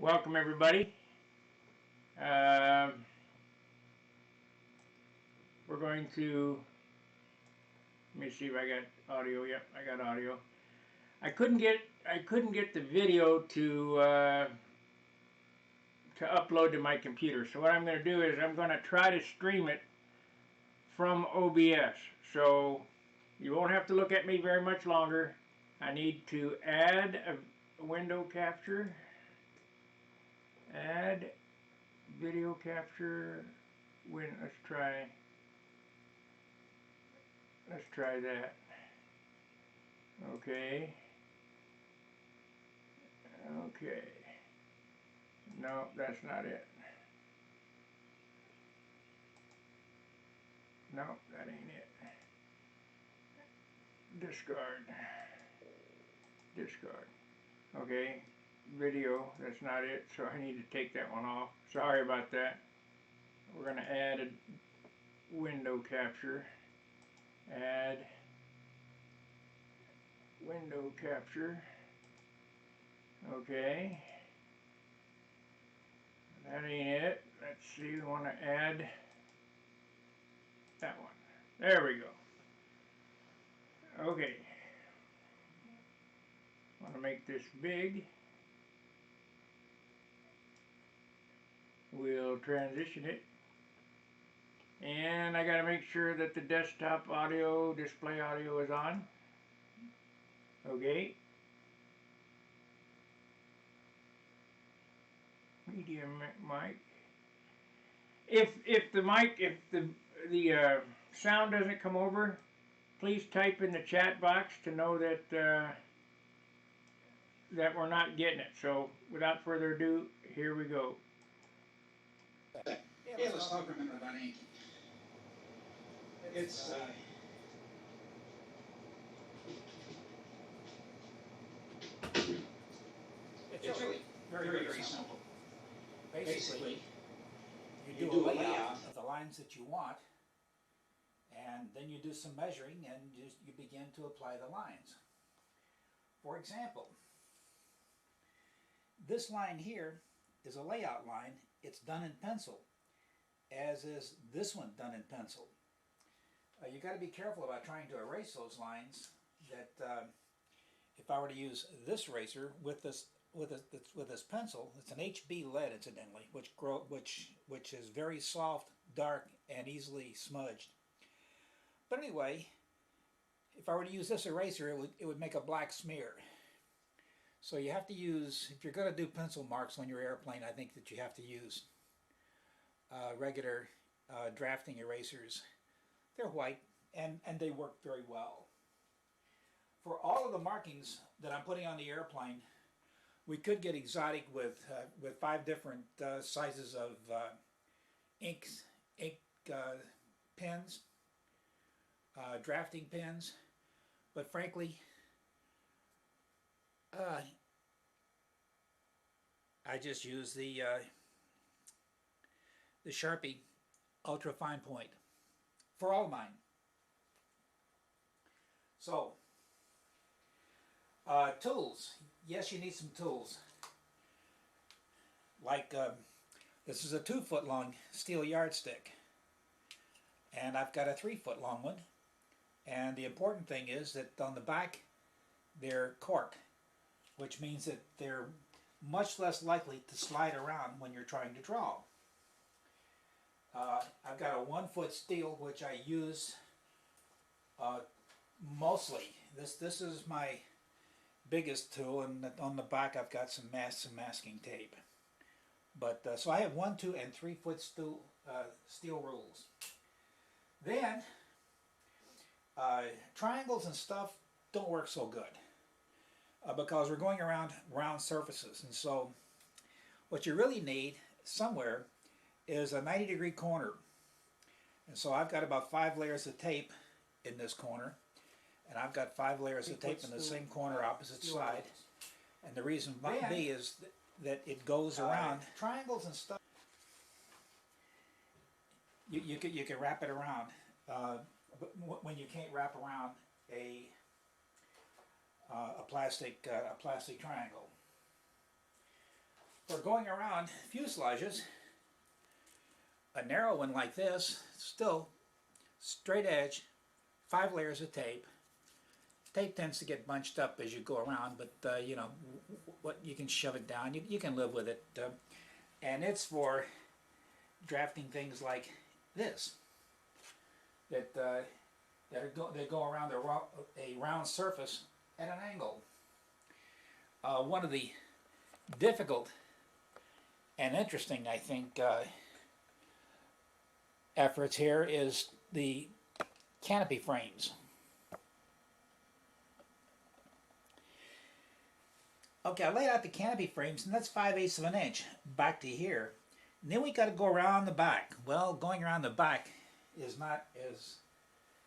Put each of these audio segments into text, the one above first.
Welcome everybody. Um we're going to let me see if I got audio. Yep, I got audio. I couldn't get the video to upload to my computer. So what I'm going to do is I'm going to try to stream it from OBS. So you won't have to look at me very much longer. I need to add a window capture. Add video capture. Let's try that. Okay. Okay. No, that's not it. No, that ain't it. Discard. Discard. Okay. Video, that's not it, so I need to take that one off. Sorry about that. We're going to add a window capture. Add window capture. Okay. That ain't it. Let's see, we want to add that one. There we go. Okay. Want to make this big. We'll transition it. And I got to make sure that the desktop audio, display audio is on. Okay. Medium mic. If the sound doesn't come over, please type in the chat box to know that that we're not getting it. So without further ado, here we go. Yeah, let's talk a minute about ink. It's really very simple. Basically, you do a layout of the lines that you want, and then you do some measuring and you begin to apply the lines. For example, this line here is a layout line. It's done in pencil, as is this one done in pencil. You got to be careful about trying to erase those lines. That if I were to use this eraser with this pencil, it's an HB lead incidentally, which is very soft, dark, and easily smudged. But anyway, if I were to use this eraser, it would make a black smear. So you have to use, if you're going to do pencil marks on your airplane, I think that you have to use regular drafting erasers. They're white and they work very well. For all of the markings that I'm putting on the airplane, we could get exotic with 5 different sizes of ink pens, drafting pens, but frankly, I just use the Sharpie Ultra Fine Point for all of mine. So, tools. Yes, you need some tools. Like this is a 2-foot long steel yardstick, and I've got a 3-foot long one. And the important thing is that on the back they're cork, which means that they're much less likely to slide around when you're trying to draw. I've got a 1-foot steel which I use mostly. This is my biggest tool, and on the back I've got some masking tape. But so I have 1, 2, and 3-foot steel rules. Then triangles and stuff don't work so good because we're going around round surfaces, and so what you really need somewhere is a 90-degree corner. And so I've got about 5 layers of tape in this corner, and I've got 5 layers of tape in the same corner opposite side. And the reason being is that it goes around triangles and stuff. You can wrap it around, but when you can't wrap around a plastic triangle. For going around fuselages, a narrow one like this, still straight edge, 5 layers of tape. Tape tends to get bunched up as you go around, but you know, what you can shove it down. You can live with it, and it's for drafting things like this that they go around a round surface at an angle. One of the difficult and interesting, I think, efforts here is the canopy frames. Okay, I laid out the canopy frames, and that's 5/8 of an inch back to here. And then we got to go around the back. Well, going around the back is not as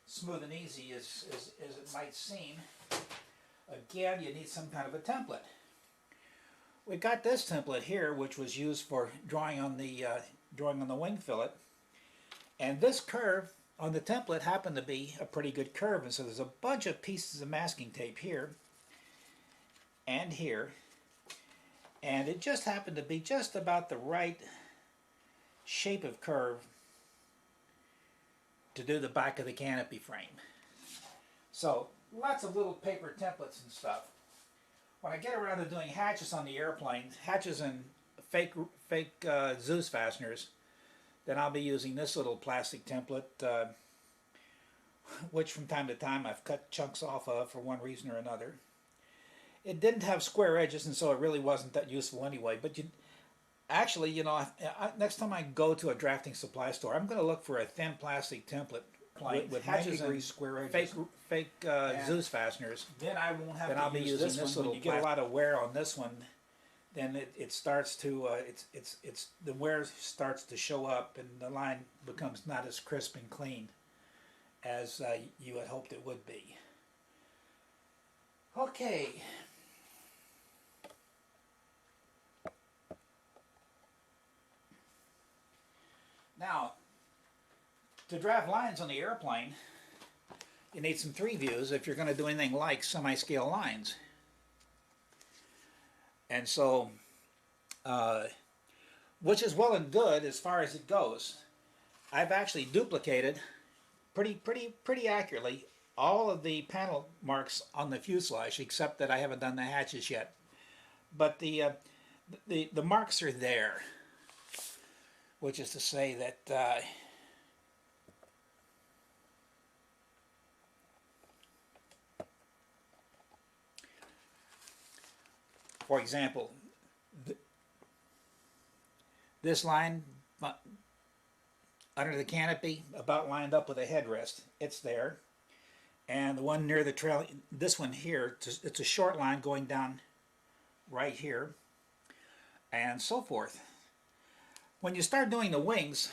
smooth and easy as it might seem. Again, you need some kind of a template. We got this template here, which was used for drawing on the wing fillet, and this curve on the template happened to be a pretty good curve, and so there's a bunch of pieces of masking tape here and here, and it just happened to be just about the right shape of curve to do the back of the canopy frame. So lots of little paper templates and stuff. When I get around to doing hatches on the airplane, hatches and fake Zeus fasteners, then I'll be using this little plastic template, which from time to time I've cut chunks off of for one reason or another. It didn't have square edges, and so it really wasn't that useful anyway. But actually, you know, next time I go to a drafting supply store, I'm going to look for a thin plastic template with hatches and square edges, fake Zeus fasteners. Then I won't have to use this one. When you get a lot of wear on this one, then it starts to the wear starts to show up, and the line becomes not as crisp and clean as you had hoped it would be. Okay. Now, to draft lines on the airplane, you need some 3 views if you're going to do anything like semi-scale lines. And so, which is well and good as far as it goes. I've actually duplicated pretty accurately all of the panel marks on the fuselage, except that I haven't done the hatches yet. But the marks are there, which is to say that for example, this line under the canopy, about lined up with a headrest, it's there. And the one near the trail, this one here, it's a short line going down right here, and so forth. When you start doing the wings,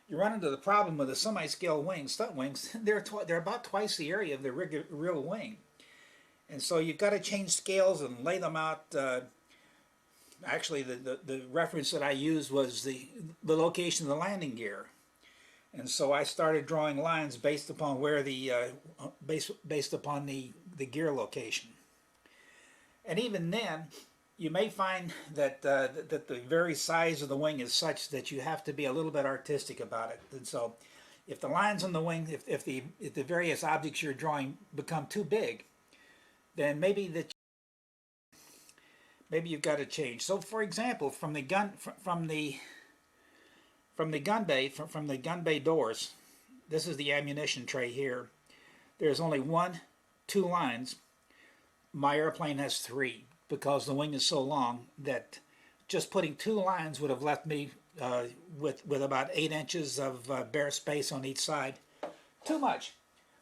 you run into the problem with the semi-scale wings, stunt wings. They're about twice the area of the real wing. And so you've got to change scales and lay them out. Actually, the reference that I used was the location of the landing gear. And so I started drawing lines based upon where based upon the gear location. And even then, you may find that that the very size of the wing is such that you have to be a little bit artistic about it. And so, if the lines on the wing, if the various objects you're drawing become too big, then maybe you've got to change. So, for example, from the gun bay doors, this is the ammunition tray here. There's only 2 lines. My airplane has 3 because the wing is so long that just putting 2 lines would have left me with about 8 inches of bare space on each side. Too much.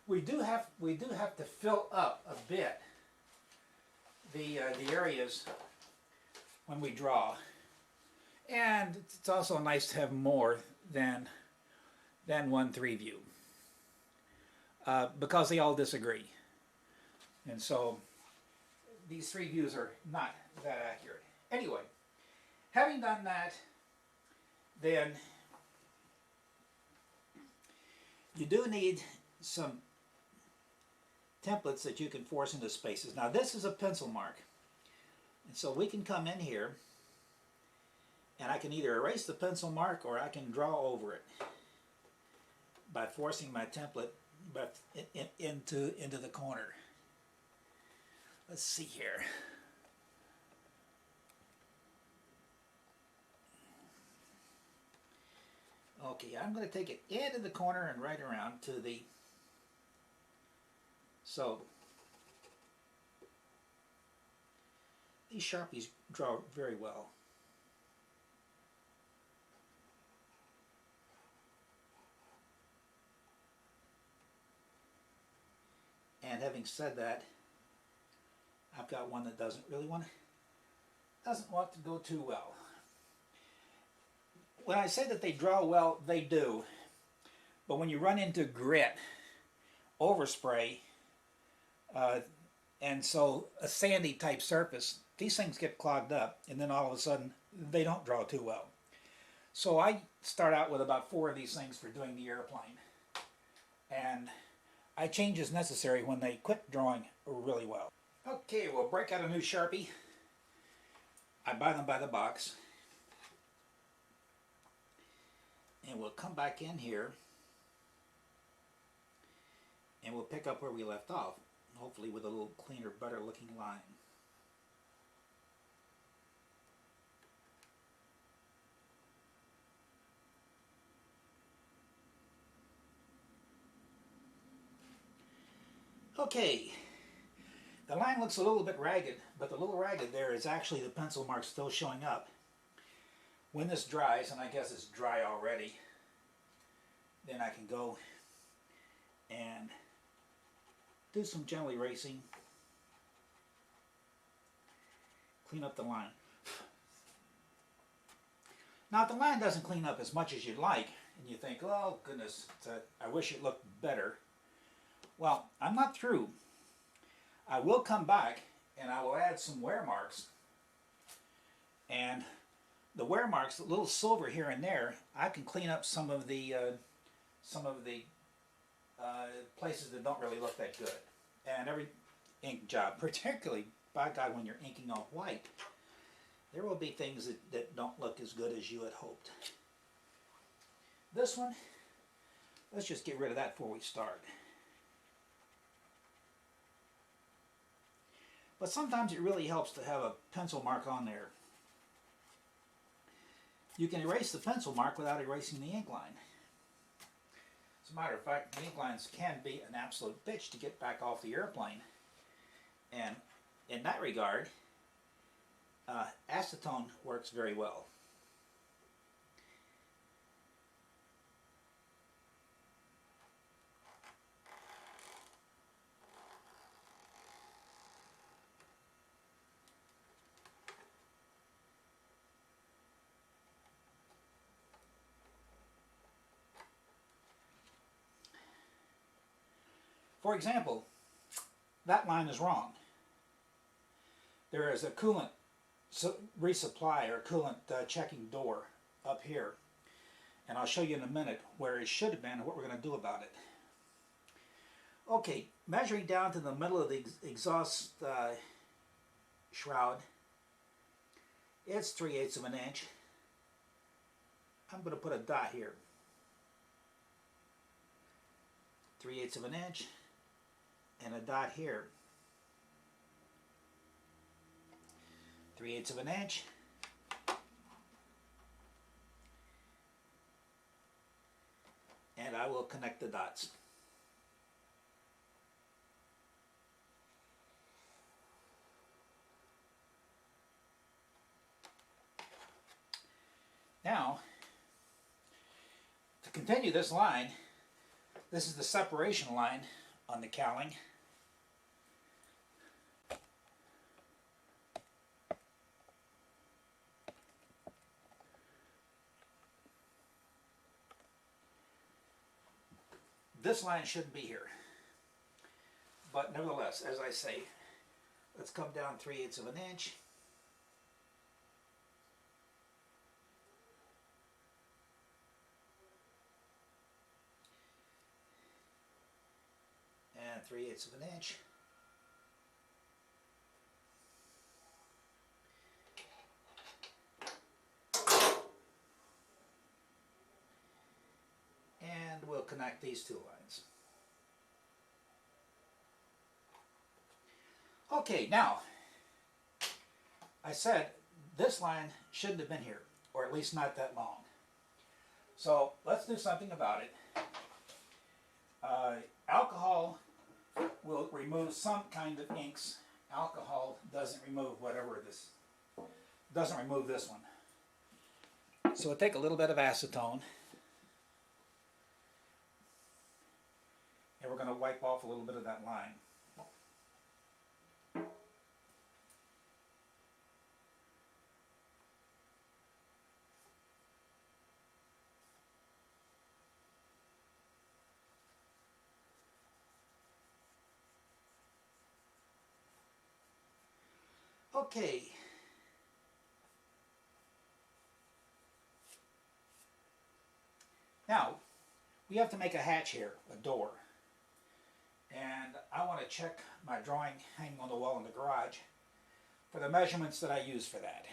We do have to fill up a bit the areas when we draw. And it's also nice to have more than 1 3 view because they all disagree. And so these 3 views are not that accurate. Anyway, having done that, then you do need some templates that you can force into spaces. Now this is a pencil mark. And so we can come in here And I can either erase the pencil mark or I can draw over it by forcing my template into the corner. Let's see here. Okay, I'm going to take it into the corner and right around to the, so these Sharpies draw very well. And having said that, I've got one that doesn't want to go too well. When I say that they draw well, they do. But when you run into grit, overspray, and so a sandy type surface, these things get clogged up, and then all of a sudden they don't draw too well. So I start out with about 4 of these things for doing the airplane, and I change as necessary when they quit drawing really well. Okay, we'll break out a new Sharpie. I buy them by the box. And we'll come back in here and we'll pick up where we left off, hopefully with a little cleaner, better looking line. Okay, the line looks a little bit ragged, but the little ragged there is actually the pencil mark still showing up. When this dries, and I guess it's dry already, then I can go and do some gentle erasing, clean up the line. Now if the line doesn't clean up as much as you'd like, and you think, oh goodness, I wish it looked better, well, I'm not through. I will come back and I will add some wear marks, and the wear marks, a little silver here and there, I can clean up some of the places that don't really look that good. And every ink job, particularly, by God, when you're inking off white, there will be things that don't look as good as you had hoped. This one, let's just get rid of that before we start. But sometimes it really helps to have a pencil mark on there. You can erase the pencil mark without erasing the ink line. As a matter of fact, the ink lines can be an absolute bitch to get back off the airplane. And in that regard, acetone works very well. For example, that line is wrong. There is a coolant resupply or coolant checking door up here, and I'll show you in a minute where it should have been and what we're going to do about it. Okay, measuring down to the middle of the exhaust shroud, it's 3/8 of an inch. I'm going to put a dot here. 3/8 of an inch. And a dot here. 3/8 of an inch. And I will connect the dots. Now, to continue this line, this is the separation line on the cowling. This line shouldn't be here, but nevertheless, as I say, let's come down 3/8 of an inch. And 3/8 of an inch. connect these two lines. Okay, now, I said this line shouldn't have been here, or at least not that long. So let's do something about it. Alcohol will remove some kind of inks. Alcohol doesn't remove whatever this, doesn't remove this one. So we'll take a little bit of acetone, and we're going to wipe off a little bit of that line. Okay. Now, we have to make a hatch here, a door. And I want to check my drawing hanging on the wall in the garage for the measurements that I use for that.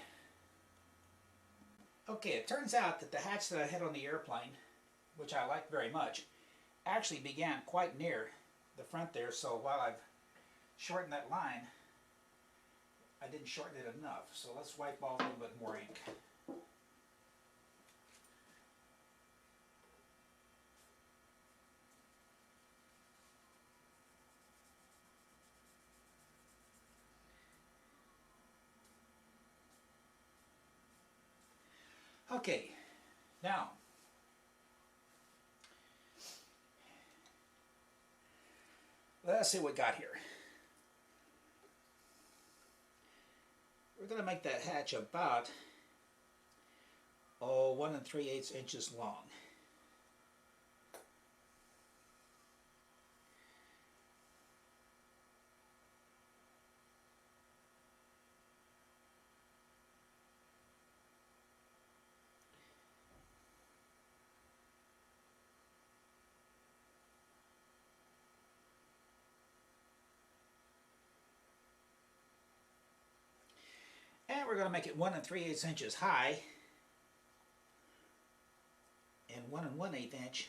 Okay, it turns out that the hatch that I had on the airplane, which I like very much, actually began quite near the front there, so while I've shortened that line, I didn't shorten it enough. So let's wipe off a little bit more ink. Okay, now, let's see what we got here. We're going to make that hatch about 1 3/8 inches long. And we're going to make it 1 3/8 inches high and 1 1/8 inch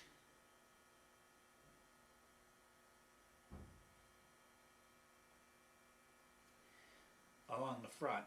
along the front.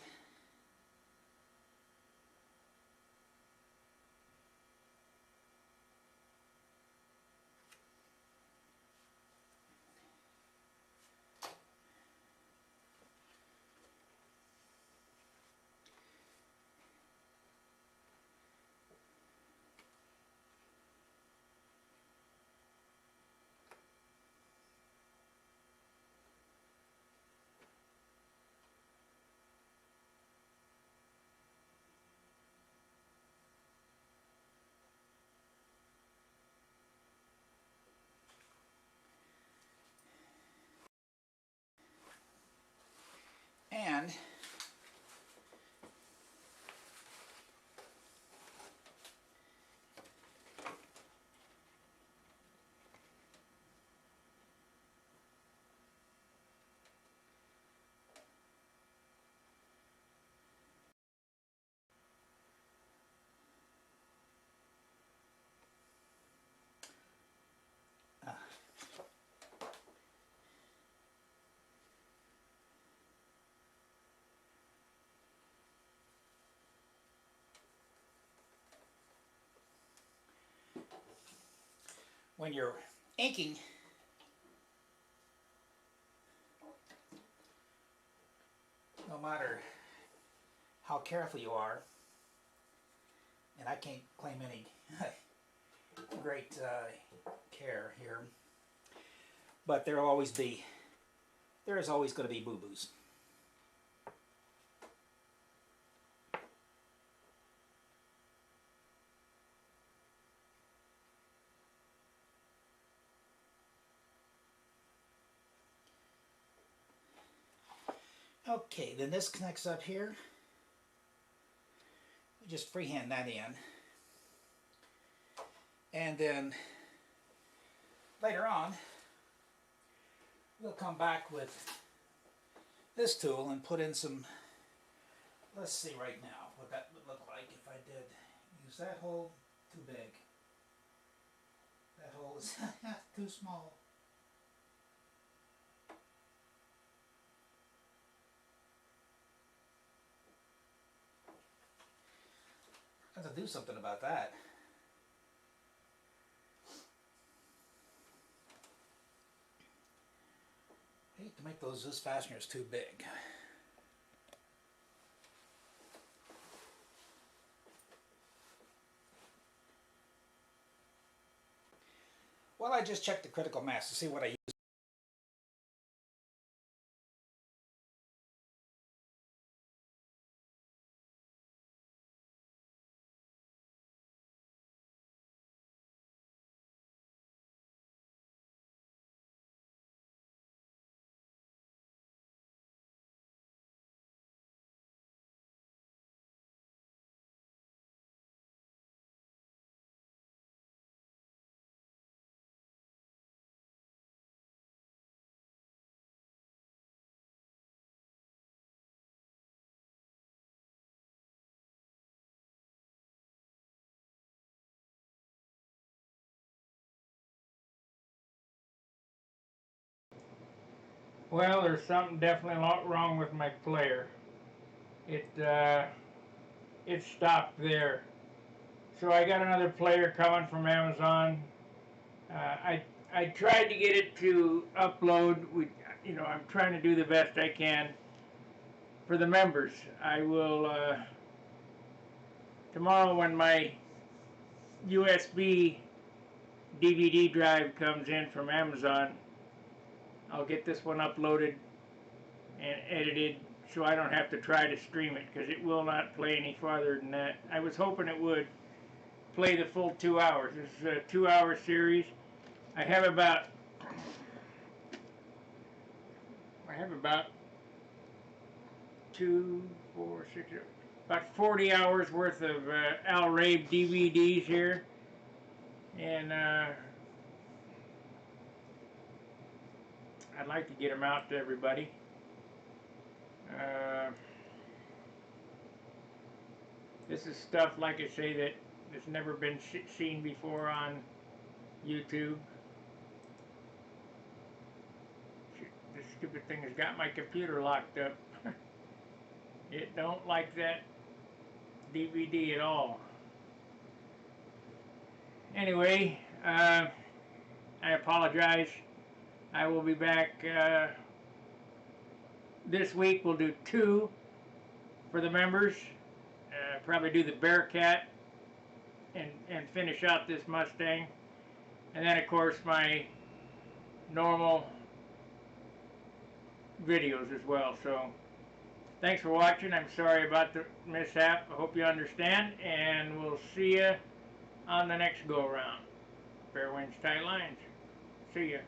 And when you're inking, no matter how careful you are, and I can't claim any great care here, but there is always going to be boo-boos. Okay, then this connects up here. Just freehand that in. And then later on, we'll come back with this tool and put in some, let's see right now what that would look like if I did use that hole too big. That hole is too small. I have to do something about that. I hate to make this fasteners too big. Well, I just checked the critical mass to see what I use. Well, there's something definitely wrong with my player. It stopped there. So I got another player coming from Amazon. I tried to get it to upload. I'm trying to do the best I can for the members. I will tomorrow when my USB DVD drive comes in from Amazon, I'll get this one uploaded and edited so I don't have to try to stream it, because it will not play any farther than that. I was hoping it would play the full 2 hours. This is a 2-hour series. I have about 40 hours worth of Al Rabe DVDs here, and I'd like to get them out to everybody. This is stuff, like I say, that has never been seen before on YouTube. This stupid thing has got my computer locked up. It don't like that DVD at all. Anyway, I apologize. I will be back this week. We'll do 2 for the members. Probably do the Bearcat and finish out this Mustang. And then, of course, my normal videos as well. So, thanks for watching. I'm sorry about the mishap. I hope you understand. And we'll see you on the next go-around. Fair winds, tight lines. See ya.